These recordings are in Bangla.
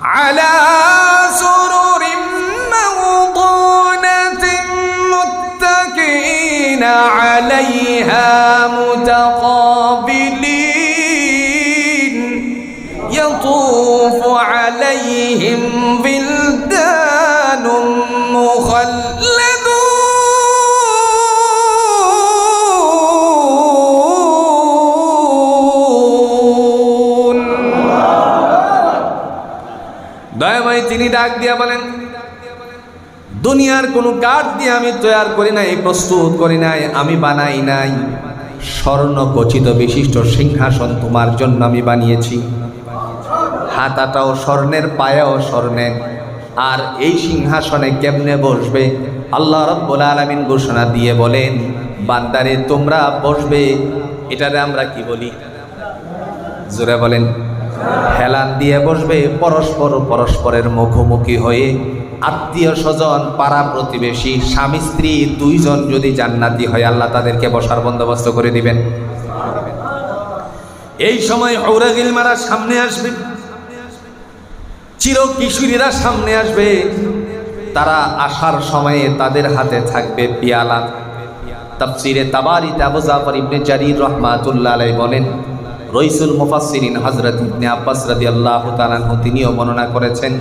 আলা সুরুরিম মাওদুনাতিন মুত্তাকিনা আলাইহা মুতাকাবিলিন ইয়াতুফু আলাইহিম বিলদানুম মুখাল্লাদুন দয়াময় তিনি ডাক দিয়া বলেন, দুনিয়ার কোনো কাঠ দিয়ে আমি তৈরি করি নাই, প্রস্তুত করি নাই, আমি বানাই নাই। স্বর্ণ খচিত বিশিষ্ট সিংহাসন তোমার জন্য আমি বানিয়েছি। হাতাটাও স্বর্ণের, পায়াও স্বর্ণের। আর এই সিংহাসনে কেমনে বসবে? আল্লাহ রাব্বুল আলামিন ঘোষণা দিয়ে বলেন, বান্দারে তোমরা বসবে, এটারে আমরা কি বলি? জোরে বলেন। হেলান দিয়ে বসবে, পরস্পরের মুখোমুখি হয়ে। আত্মীয় স্বজন, পাড়া প্রতিবেশী, স্বামী স্ত্রী দুইজন যদি জান্নাতি হয়, আল্লাহ তাদেরকে বসার বন্দোবস্ত করে দিবেন। এই সময় হুরে গিলমারা সামনে আসবে, চির কিশোরীরা সামনে আসবে। তারা আসার সময়ে তাদের হাতে থাকবে পিয়ালা। তাফসিরে তাবারিতে আবু জাফর ইবনে জারির রাহমাতুল্লাহ আলাইহি বলেন, রইসুল মুফাসসিরিন হযরত ইবনে আব্বাস রাদিয়াল্লাহু তাআলা আনহু তিনিও বর্ণনা করেছেন,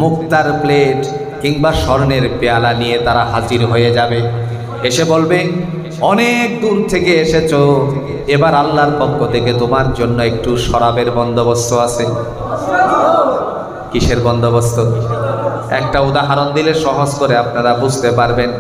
মুক্তার প্লেট কিংবা স্বর্ণের পেয়ালা নিয়ে তারা হাজির হয়ে যাবে। এসে বলবে, অনেক দূর থেকে এসেছো, এবার আল্লাহর পক্ষ থেকে তোমার জন্য একটু শরাবের বন্দোবস্ত আছে। কিসের বন্দোবস্ত? একটা উদাহরণ দিলে সহজ করে আপনারা বুঝতে পারবেন।